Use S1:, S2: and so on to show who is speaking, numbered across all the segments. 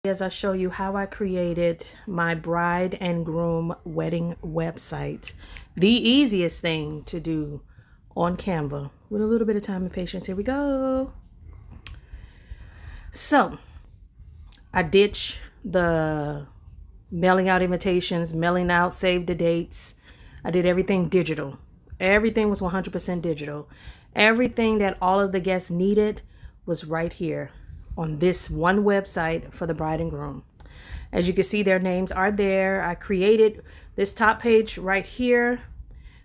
S1: As I show you how I created my bride and groom wedding website. The easiest thing to do on Canva with a little bit of time and patience. Here we go. So I ditched the mailing out invitations, mailing out save the dates. I did everything digital. Everything was 100% digital. Everything that all of the guests needed was right here on this one website for the bride and groom. As you can see, their names are there. I created this top page right here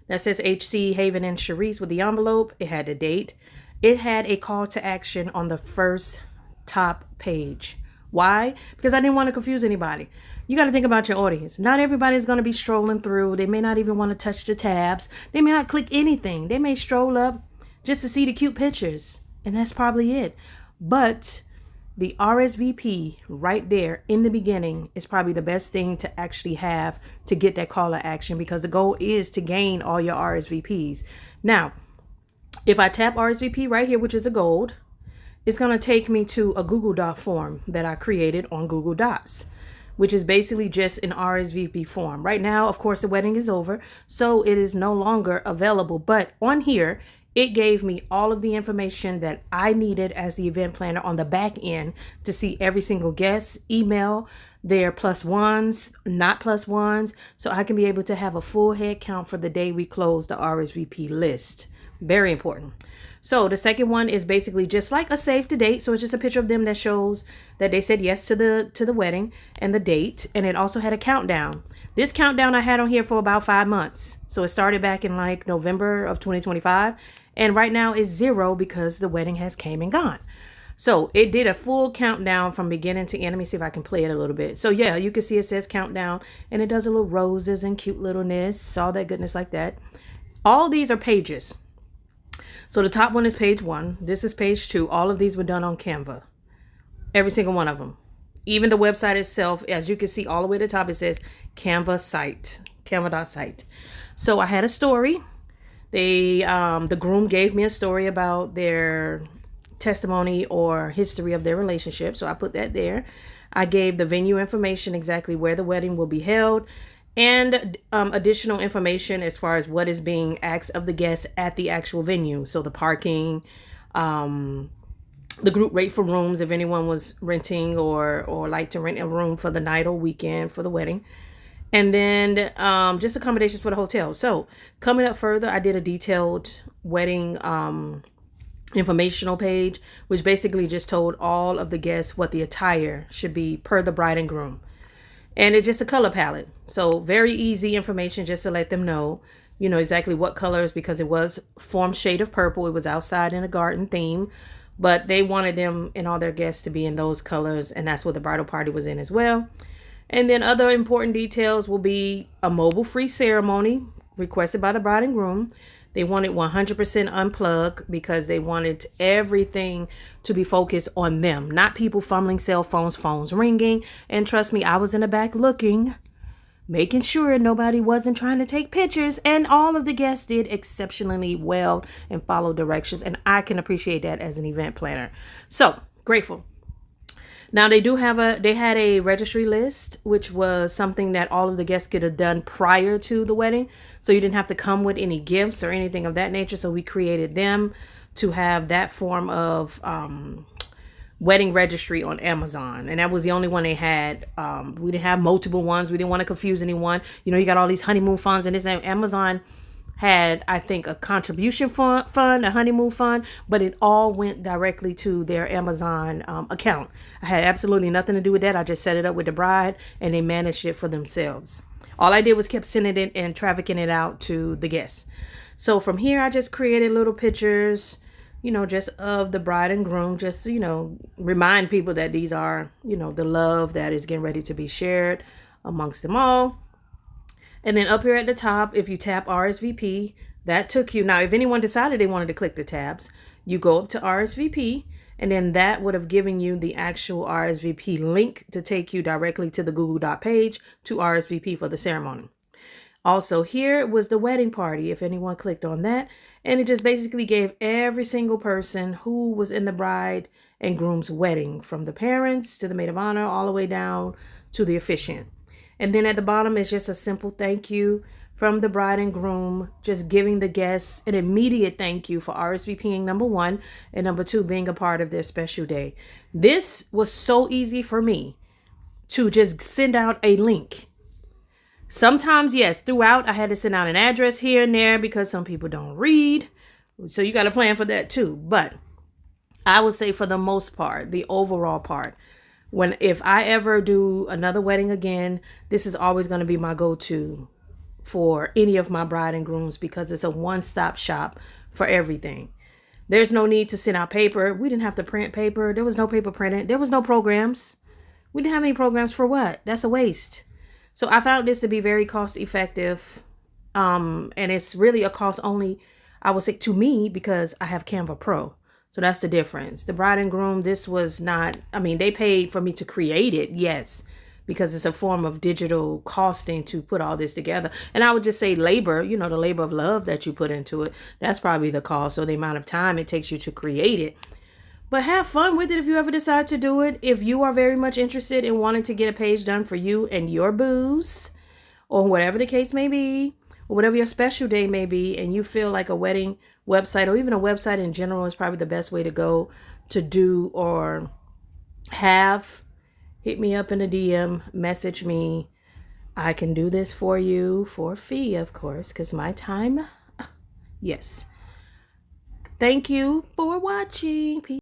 S1: that says HC Haven and Cherise with the envelope. It had the date. It had a call to action on the first top page. Why? Because I didn't want to confuse anybody. You got to think about your audience. Not everybody's going to be strolling through. They may not even want to touch the tabs. They may not click anything. They may stroll up just to see the cute pictures. And that's probably it. But the RSVP right there in the beginning is probably the best thing to actually have to get that call to action, because the goal is to gain all your RSVPs. Now, if I tap RSVP right here, which is the gold, it's going to take me to a Google Doc form that I created on Google Docs, which is basically just an RSVP form. Right now, of course, the wedding is over, so it is no longer available. But on here, it gave me all of the information that I needed as the event planner on the back end to see every single guest, email, their plus ones, not plus ones, so I can be able to have a full head count for the day we close the RSVP list. Very important. So the second one is basically just like a save to date. So it's just a picture of them that shows that they said yes to the wedding and the date. And it also had a countdown. This countdown I had on here for about 5 months. So it started back in like November of 2025. And right now is 0 because the wedding has came and gone. So it did a full countdown from beginning to end. Let me see if I can play it a little bit. So yeah, you can see it says countdown, and it does a little roses and cute littleness, all that goodness like that. All these are pages. So the top one is page 1. This is page 2. All of these were done on Canva. Every single one of them. Even the website itself, as you can see all the way to the top, it says Canva site, canva.site. So I had a story. The groom gave me a story about their testimony or history of their relationship. So I put that there. I gave the venue information, exactly where the wedding will be held, and additional information as far as what is being asked of the guests at the actual venue. So the parking, the group rate for rooms if anyone was renting or like to rent a room for the night or weekend for the wedding. And then just accommodations for the hotel. So coming up further, I did a detailed wedding informational page, which basically just told all of the guests what the attire should be per the bride and groom. And it's just a color palette. So very easy information just to let them know, exactly what colors, because it was form shade of purple. It was outside in a garden theme, but they wanted them and all their guests to be in those colors. And that's what the bridal party was in as well. And then other important details will be a mobile-free ceremony requested by the bride and groom. They wanted 100% unplugged because they wanted everything to be focused on them, not people fumbling cell phones ringing. And trust me, I was in the back looking, making sure nobody wasn't trying to take pictures. And all of the guests did exceptionally well and followed directions. And I can appreciate that as an event planner. So grateful. Now they had a registry list, which was something that all of the guests could have done prior to the wedding. So you didn't have to come with any gifts or anything of that nature. So we created them to have that form of wedding registry on Amazon. And that was the only one they had. We didn't have multiple ones. We didn't want to confuse anyone. You got all these honeymoon funds and this and Amazon had, I think, a contribution fund, a honeymoon fund, but it all went directly to their Amazon account. I had absolutely nothing to do with that. I just set it up with the bride and they managed it for themselves. All I did was kept sending it and trafficking it out to the guests. So from here, I just created little pictures, just of the bride and groom, just, remind people that these are, the love that is getting ready to be shared amongst them all. And then up here at the top, if you tap RSVP, that took you. Now, if anyone decided they wanted to click the tabs, you go up to RSVP, and then that would have given you the actual RSVP link to take you directly to the Google Doc page to RSVP for the ceremony. Also, here was the wedding party, if anyone clicked on that. And it just basically gave every single person who was in the bride and groom's wedding, from the parents to the maid of honor, all the way down to the officiant. And then at the bottom is just a simple thank you from the bride and groom, just giving the guests an immediate thank you for RSVPing, number one, and number two, being a part of their special day. This was so easy for me to just send out a link. Sometimes, yes, throughout, I had to send out an address here and there because some people don't read. So you got to plan for that too. But I would say for the most part, the overall part, if I ever do another wedding again, this is always going to be my go-to for any of my bride and grooms because it's a one-stop shop for everything. There's no need to send out paper. We didn't have to print paper. There was no paper printed. There was no programs. We didn't have any programs for what? That's a waste. So I found this to be very cost effective. And it's really a cost only, I would say, to me, because I have Canva Pro. So that's the difference. The bride and groom, this was not, they paid for me to create it, yes, because it's a form of digital costing to put all this together. And I would just say labor, the labor of love that you put into it, that's probably the cost, or the amount of time it takes you to create it. But have fun with it if you ever decide to do it. If you are very much interested in wanting to get a page done for you and your booze, or whatever the case may be, or whatever your special day may be, and you feel like a wedding website or even a website in general is probably the best way to go to do or have, hit me up in a DM, message me. I can do this for you for a fee, of course, because my time, yes. Thank you for watching. Peace.